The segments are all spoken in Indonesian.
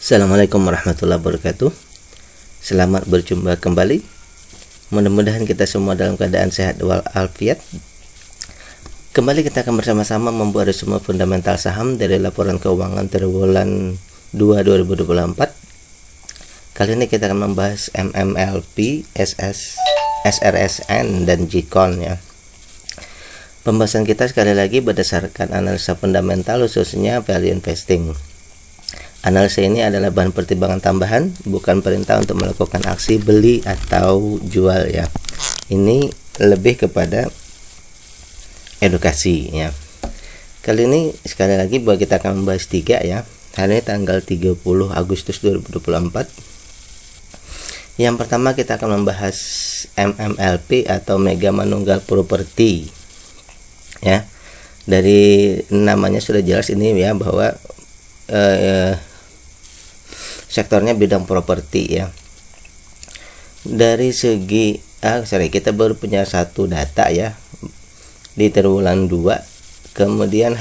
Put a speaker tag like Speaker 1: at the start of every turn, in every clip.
Speaker 1: Assalamualaikum warahmatullahi wabarakatuh. Selamat berjumpa kembali. Mudah-mudahan kita semua dalam keadaan sehat walafiat. Kembali kita akan bersama-sama membuat resume fundamental saham dari laporan keuangan triwulan 2 2024. Kali ini kita akan membahas MMLP, SRSN dan GCON ya. Pembahasan kita sekali lagi berdasarkan analisa fundamental, khususnya value investing. Analisa ini adalah bahan pertimbangan tambahan, bukan perintah untuk melakukan aksi beli atau jual ya. Ini lebih kepada edukasi ya. Kali ini sekali lagi bahwa kita akan membahas 3 ya. Hari ini tanggal 30 Agustus 2024. Yang pertama kita akan membahas MMLP atau Mega Manunggal Property ya. Dari namanya sudah jelas ini ya, bahwa sektornya bidang properti ya. Dari segi kita baru punya satu data ya di triwulan 2. Kemudian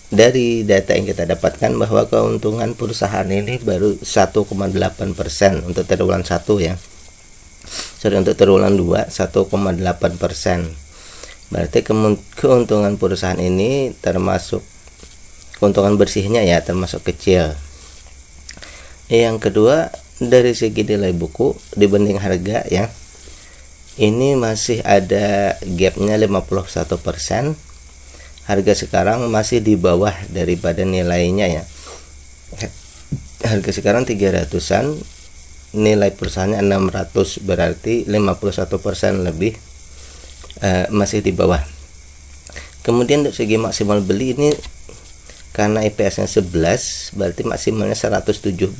Speaker 1: dari data yang kita dapatkan bahwa keuntungan perusahaan ini baru 1,8% untuk triwulan 1 ya. Untuk triwulan 2 1,8%. Berarti keuntungan perusahaan ini termasuk keuntungan bersihnya ya, termasuk kecil. Yang kedua, dari segi nilai buku dibanding harga ya, ini masih ada gapnya 51%. Harga sekarang masih di bawah daripada nilainya ya. Harga sekarang 300-an, nilai perusahaannya 600, berarti 51% lebih masih di bawah. Kemudian dari segi maksimal beli ini, karena EPS-nya 11, berarti maksimalnya 117.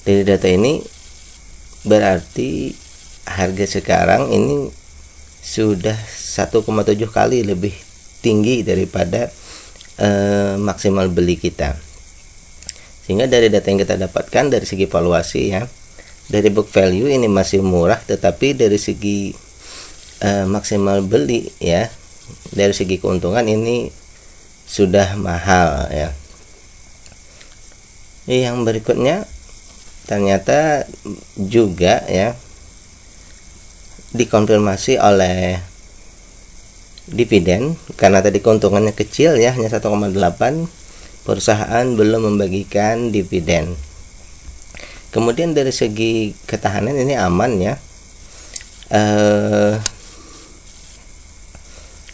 Speaker 1: Dari data ini berarti harga sekarang ini sudah 1,7 kali lebih tinggi daripada maksimal beli kita. Sehingga dari data yang kita dapatkan dari segi valuasi ya, dari book value ini masih murah, tetapi dari segi maksimal beli ya, dari segi keuntungan ini sudah mahal ya. Yang berikutnya ternyata juga ya dikonfirmasi oleh dividen, karena tadi keuntungannya kecil ya, hanya 1,8, perusahaan belum membagikan dividen. Kemudian dari segi ketahanan ini aman ya.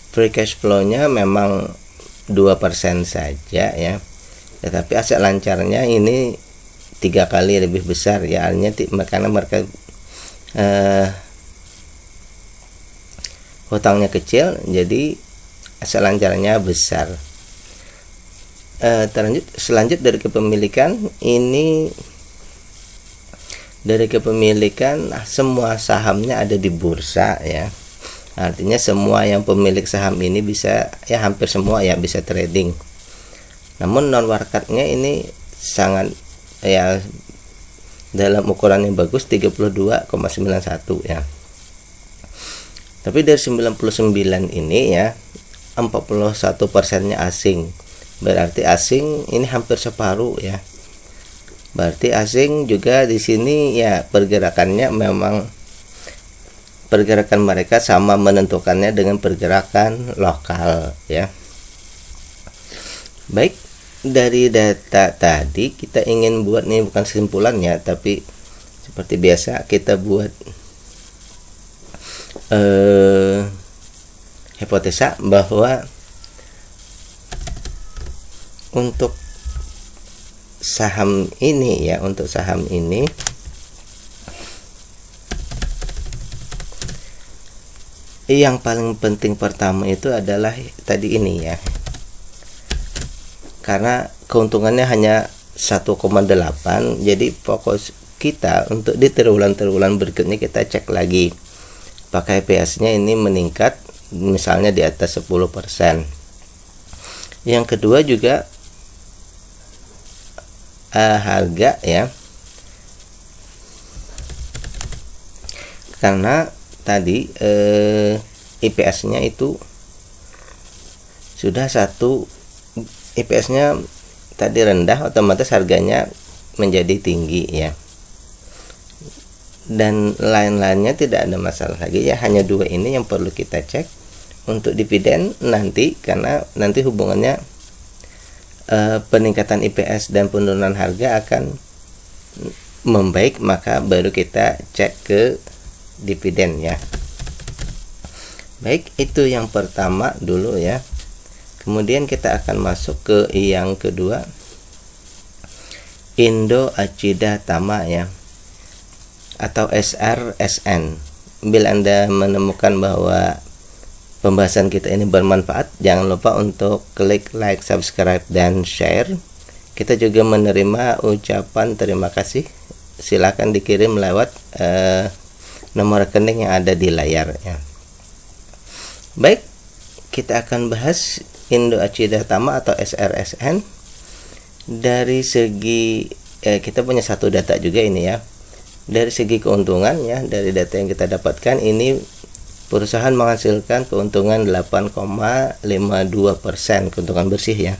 Speaker 1: Free cash flow-nya memang 2% saja ya, tetapi aset lancarnya ini 3 kali lebih besar ya, artinya karena mereka hutangnya kecil, jadi aset lancarnya besar. Selanjut dari kepemilikan ini, dari kepemilikan semua sahamnya ada di bursa ya. Artinya semua yang pemilik saham ini bisa ya, hampir semua ya bisa trading. Namun non marketnya ini sangat ya, dalam ukuran yang bagus 32,91 ya. Tapi dari 99 ini ya, 41%-nya asing. Berarti asing ini hampir separuh ya. Berarti asing juga di sini ya, pergerakannya memang pergerakan mereka sama menentukannya dengan pergerakan lokal ya. Baik, dari data tadi kita ingin buat nih, bukan kesimpulan ya, tapi seperti biasa kita buat hipotesa bahwa untuk saham ini ya, untuk saham ini yang paling penting pertama itu adalah tadi ini ya, karena keuntungannya hanya 1,8. Jadi fokus kita untuk di triwulan berikutnya kita cek lagi apakah EPS-nya ini meningkat, misalnya di atas 10%. Yang kedua juga harga ya, karena tadi IPS-nya itu sudah IPS-nya tadi rendah, otomatis harganya menjadi tinggi ya. Dan lain-lainnya tidak ada masalah lagi ya, hanya dua ini yang perlu kita cek. Untuk dividen nanti, karena nanti hubungannya peningkatan IPS dan penurunan harga akan membaik, maka baru kita cek ke dividen ya. Baik, itu yang pertama dulu ya. Kemudian kita akan masuk ke yang kedua, Indo Acida Tama ya, atau SRSN. Bila Anda menemukan bahwa pembahasan kita ini bermanfaat, jangan lupa untuk klik like, subscribe, dan share. Kita juga menerima ucapan terima kasih. Silakan dikirim lewat nomor rekening yang ada di layar ya. Baik, kita akan bahas Indo Acida Tama atau SRSN. Dari segi kita punya satu data juga ini ya. Dari segi keuntungan ya, dari data yang kita dapatkan ini perusahaan menghasilkan keuntungan 8,52%, keuntungan bersih ya.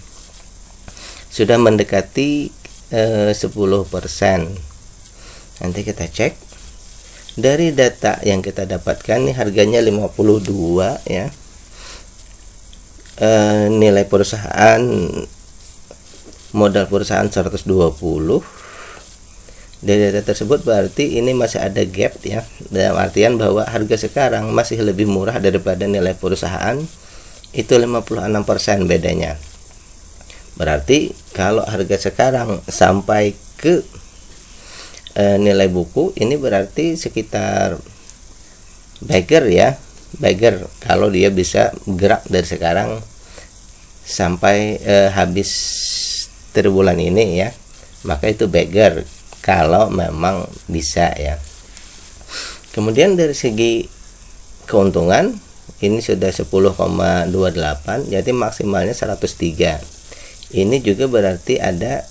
Speaker 1: Sudah mendekati 10%. Nanti kita cek. Dari data yang kita dapatkan nih, harganya 52 ya. Nilai perusahaan, modal perusahaan 120. Dari data tersebut berarti ini masih ada gap ya, dalam artian bahwa harga sekarang masih lebih murah daripada nilai perusahaan, itu 56% bedanya. Berarti kalau harga sekarang sampai ke nilai buku, ini berarti sekitar bagger ya, bagger kalau dia bisa gerak dari sekarang sampai habis triwulan ini ya, maka itu bagger kalau memang bisa ya. Kemudian dari segi keuntungan ini sudah 10,28, jadi maksimalnya 103. Ini juga berarti ada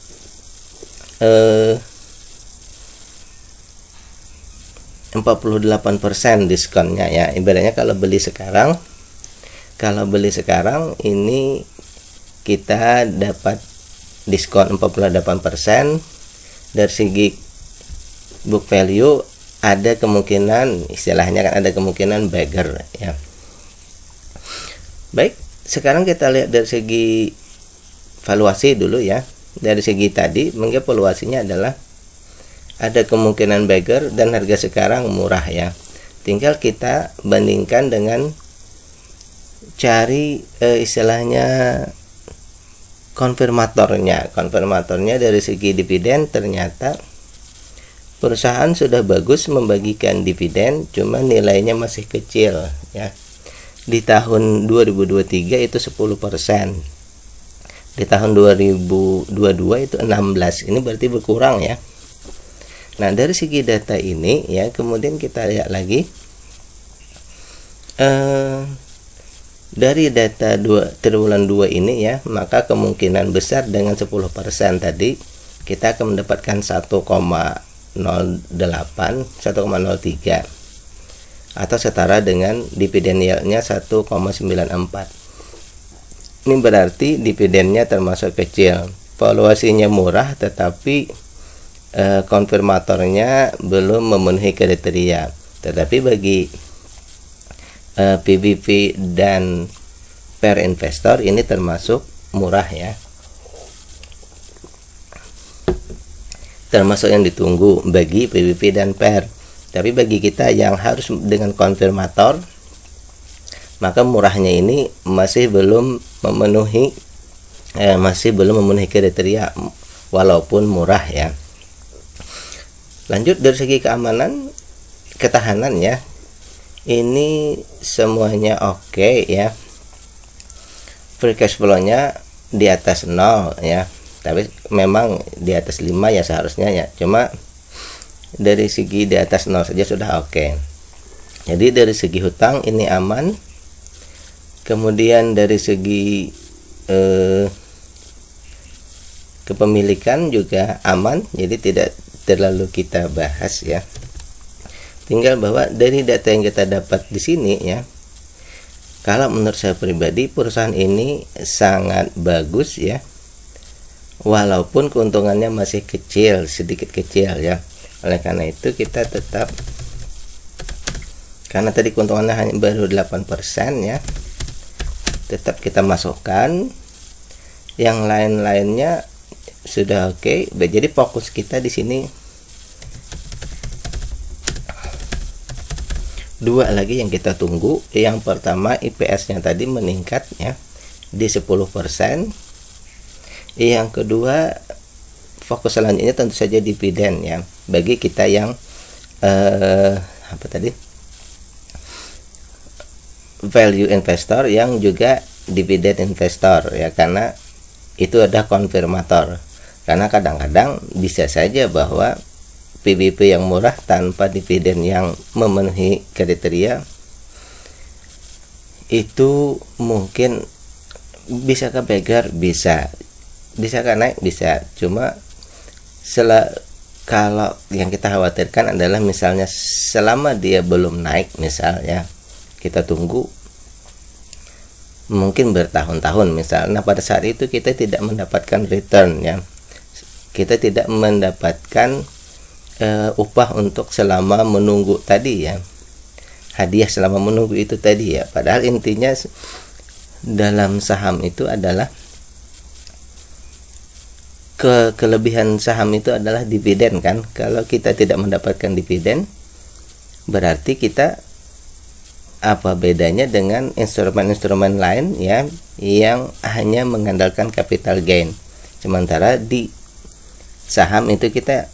Speaker 1: 48% diskonnya ya. Ibaratnya kalau beli sekarang ini kita dapat diskon 48%. Dari segi book value ada kemungkinan, istilahnya kan ada kemungkinan bagger ya. Baik, sekarang kita lihat dari segi valuasi dulu ya. Dari segi tadi mungkin valuasinya adalah ada kemungkinan bagger dan harga sekarang murah ya. Tinggal kita bandingkan dengan cari istilahnya konfirmatornya dari segi dividen. Ternyata perusahaan sudah bagus membagikan dividen, cuma nilainya masih kecil ya. Di tahun 2023 itu 10%, di tahun 2022 itu 16%. Ini berarti berkurang ya. Nah, dari segi data ini ya, kemudian kita lihat lagi dari data triwulan 2 ini ya, maka kemungkinan besar dengan 10% tadi kita akan mendapatkan 1,08, 1,03 atau setara dengan dividen yieldnya 1,94. Ini berarti dividennya termasuk kecil, valuasinya murah, tetapi konfirmatornya belum memenuhi kriteria. Tetapi bagi PBV dan per investor ini termasuk murah ya, termasuk yang ditunggu bagi PBV dan per. Tapi bagi kita yang harus dengan konfirmator, maka murahnya ini masih belum memenuhi kriteria walaupun murah ya. Lanjut dari segi keamanan, ketahanan ya, ini semuanya oke ya. Free cash flow-nya di atas 0 ya, tapi memang di atas 5 ya seharusnya ya, cuma dari segi di atas 0 saja sudah oke. Jadi dari segi hutang ini aman. Kemudian dari segi kepemilikan juga aman, jadi tidak terlalu kita bahas ya. Tinggal bahwa dari data yang kita dapat di sini ya, kalau menurut saya pribadi perusahaan ini sangat bagus ya, walaupun keuntungannya masih kecil, sedikit kecil ya. Oleh karena itu kita tetap, karena tadi keuntungannya hanya baru 8% ya, tetap kita masukkan. Yang lain-lainnya sudah oke. Jadi fokus kita di sini dua lagi yang kita tunggu. Yang pertama IPS-nya tadi meningkat ya di 10%. Yang kedua fokus selanjutnya tentu saja dividen ya, bagi kita yang apa tadi, value investor yang juga dividen investor ya, karena itu ada konfirmator. Karena kadang-kadang bisa saja bahwa PBP yang murah tanpa dividen yang memenuhi kriteria itu mungkin bisa ke beggar, bisa kan naik, bisa. Cuma kalau yang kita khawatirkan adalah misalnya selama dia belum naik, misalnya kita tunggu mungkin bertahun-tahun misalnya, pada saat itu kita tidak mendapatkan return ya, kita tidak mendapatkan upah untuk selama menunggu tadi ya, hadiah selama menunggu itu tadi ya. Padahal intinya dalam saham itu adalah kelebihan saham itu adalah dividen kan. Kalau kita tidak mendapatkan dividen, berarti kita apa bedanya dengan instrumen-instrumen lain ya yang hanya mengandalkan capital gain. Sementara di saham itu kita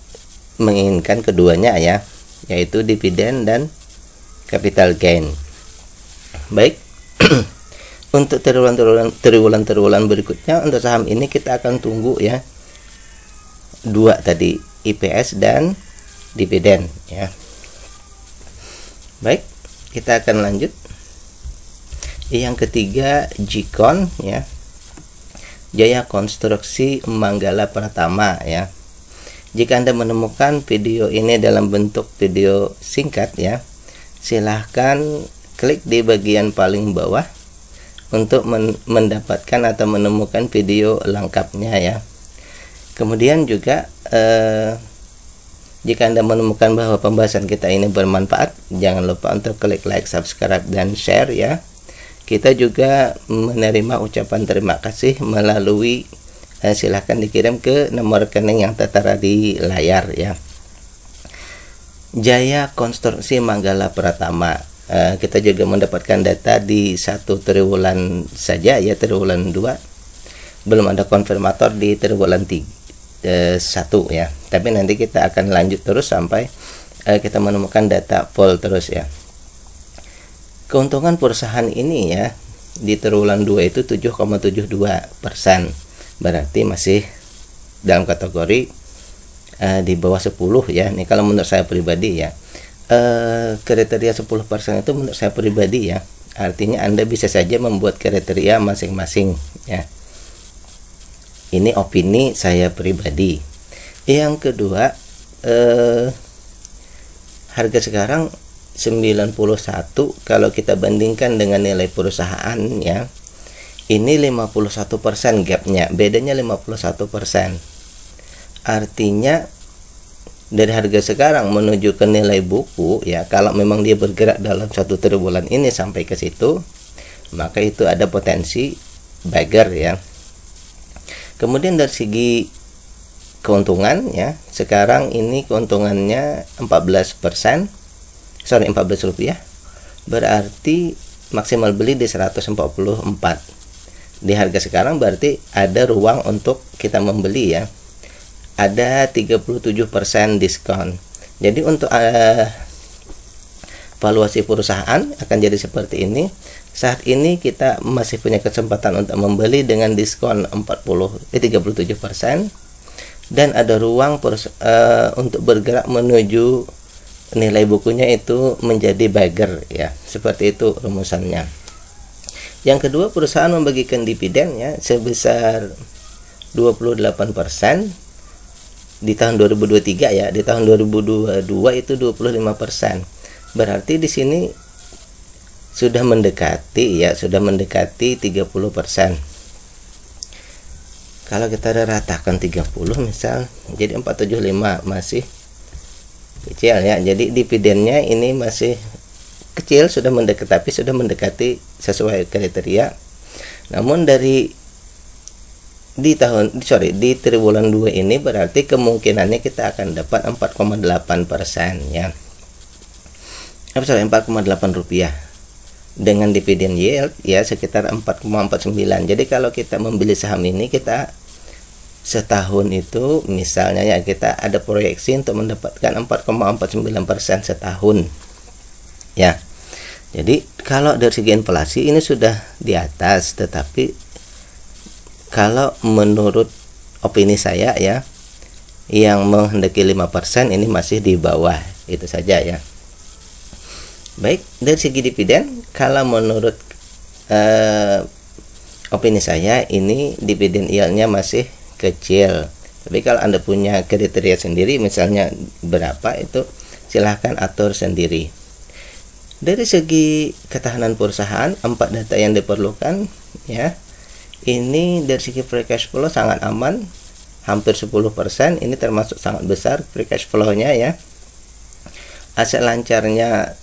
Speaker 1: menginginkan keduanya ya, yaitu dividen dan capital gain. Baik. Untuk triwulan berikutnya untuk saham ini kita akan tunggu ya, dua tadi, IPS dan dividen ya. Baik, kita akan lanjut. Yang ketiga Jikon ya, Jaya Konstruksi Manggala Pratama ya. Jika Anda menemukan video ini dalam bentuk video singkat ya, silahkan klik di bagian paling bawah untuk mendapatkan atau menemukan video lengkapnya ya. Kemudian juga jika Anda menemukan bahwa pembahasan kita ini bermanfaat, jangan lupa untuk klik like, subscribe, dan share ya. Kita juga menerima ucapan terima kasih melalui silahkan dikirim ke nomor rekening yang tertera di layar ya. Jaya Konstruksi Manggala Pratama, kita juga mendapatkan data di 1 triwulan saja ya, triwulan 2. Belum ada konfirmator di triwulan 1 ya, tapi nanti kita akan lanjut terus sampai kita menemukan data full terus ya. Keuntungan perusahaan ini ya di triwulan 2 itu 7,72%, berarti masih dalam kategori di bawah 10 ya. Ini kalau menurut saya pribadi ya, kriteria 10% itu menurut saya pribadi ya, artinya Anda bisa saja membuat kriteria masing-masing ya. Ini opini saya pribadi. Yang kedua, harga sekarang 91, kalau kita bandingkan dengan nilai perusahaan ya, ini 51% gapnya, bedanya 51%. Artinya dari harga sekarang menuju ke nilai buku ya, kalau memang dia bergerak dalam 1 triwulan ini sampai ke situ, maka itu ada potensi bagger ya. Kemudian dari segi keuntungan ya, sekarang ini keuntungannya 14%, 14 rupiah, berarti maksimal beli di 144 di harga sekarang, berarti ada ruang untuk kita membeli ya, ada 37% diskon. Jadi untuk valuasi perusahaan akan jadi seperti ini. Saat ini kita masih punya kesempatan untuk membeli dengan diskon 37%, dan ada ruang untuk bergerak menuju nilai bukunya itu menjadi bagger ya. Seperti itu rumusannya. Yang kedua, perusahaan membagikan dividen ya sebesar 28% di tahun 2023 ya. Di tahun 2022 itu 25%. Berarti di sini sudah mendekati 30%. Kalau kita ratakan 30 misal, jadi 475 masih kecil ya. Jadi dividennya ini masih kecil, sudah mendekati sesuai kriteria. Namun di triwulan 2 ini berarti kemungkinannya kita akan dapat 4,8% ya. 4,8 rupiah dengan dividen yield ya sekitar 4,49. Jadi kalau kita membeli saham ini, kita setahun itu misalnya ya, kita ada proyeksi untuk mendapatkan 4,49% setahun ya. Jadi kalau dari segi inflasi ini sudah di atas, tetapi kalau menurut opini saya ya, yang menghendaki 5% ini masih di bawah, itu saja ya. Baik, dari segi dividen, kalau menurut opini saya ini dividen yieldnya masih kecil. Tapi kalau Anda punya kriteria sendiri, misalnya berapa, itu silahkan atur sendiri. Dari segi ketahanan perusahaan, 4 data yang diperlukan ya. Ini dari segi free cash flow sangat aman, hampir 10%. Ini termasuk sangat besar free cash flow-nya ya. Aset lancarnya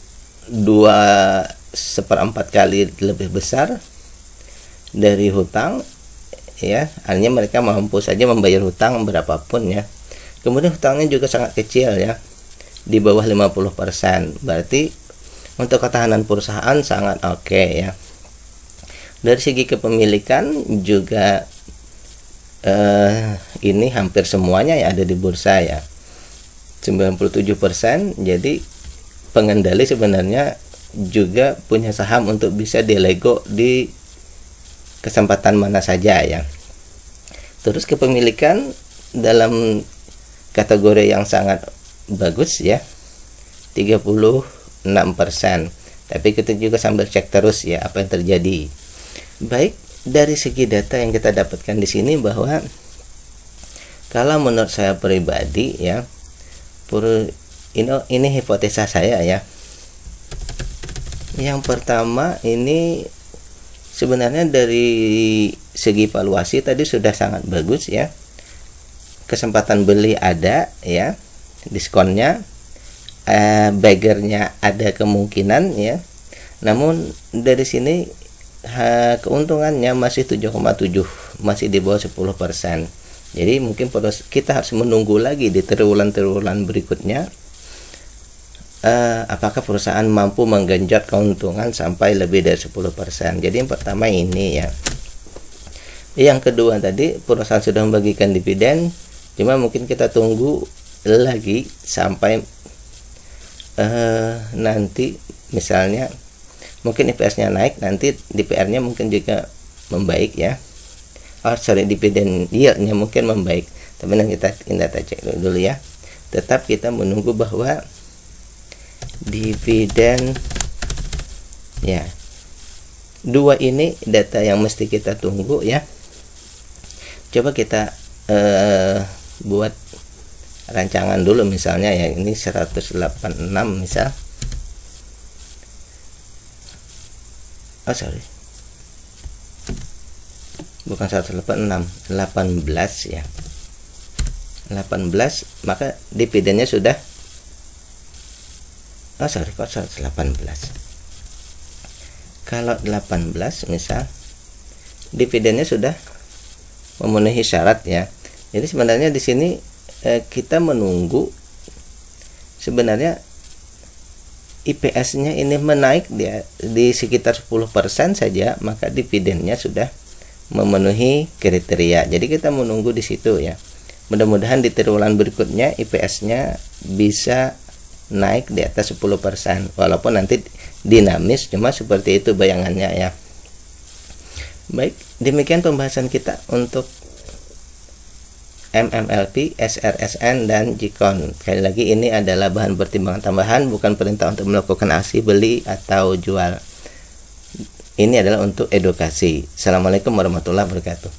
Speaker 1: 2/4 kali lebih besar dari hutang ya, artinya mereka mampu saja membayar hutang berapapun ya. Kemudian hutangnya juga sangat kecil ya, di bawah 50%. Berarti untuk ketahanan perusahaan sangat oke ya. Dari segi kepemilikan juga ini hampir semuanya ya ada di bursa ya, 97%. Jadi pengendali sebenarnya juga punya saham untuk bisa dilego di kesempatan mana saja ya. Terus kepemilikan dalam kategori yang sangat bagus ya, 36%. Tapi kita juga sambil cek terus ya apa yang terjadi. Baik, dari segi data yang kita dapatkan di sini, bahwa kalau menurut saya pribadi ya, ini hipotesa saya ya. Yang pertama, ini sebenarnya dari segi valuasi tadi sudah sangat bagus ya. Kesempatan beli ada ya, diskonnya, baggernya ada kemungkinan ya. Namun dari sini keuntungannya masih 7,7, masih di bawah 10%. Jadi mungkin kita harus menunggu lagi di triwulan berikutnya, apakah perusahaan mampu menggenjot keuntungan sampai lebih dari 10%. Jadi yang pertama ini ya. Yang kedua tadi, perusahaan sudah membagikan dividen, cuma mungkin kita tunggu lagi sampai nanti misalnya mungkin EPS-nya naik, nanti DPR-nya mungkin juga membaik ya. Dividen yield-nya mungkin membaik. Tapi nanti kita cek dulu ya. Tetap kita menunggu bahwa dividen ya, 2 ini data yang mesti kita tunggu ya. Coba kita buat rancangan dulu misalnya ya, ini 186 misal. Bukan 186, 18 ya. 18, maka dividennya sudah kok 118. Kalau 18 misal, dividennya sudah memenuhi syarat ya. Jadi sebenarnya di sini kita menunggu sebenarnya IPS-nya ini menaik di sekitar 10% saja, maka dividennya sudah memenuhi kriteria. Jadi kita menunggu di situ ya. Mudah-mudahan di triwulan berikutnya IPS-nya bisa naik di atas 10%, walaupun nanti dinamis, cuma seperti itu bayangannya ya. Baik, demikian pembahasan kita untuk MMLP, SRSN, dan Jikon. Sekali lagi, ini adalah bahan pertimbangan tambahan, bukan perintah untuk melakukan aksi beli atau jual. Ini adalah untuk edukasi. Assalamualaikum warahmatullahi wabarakatuh.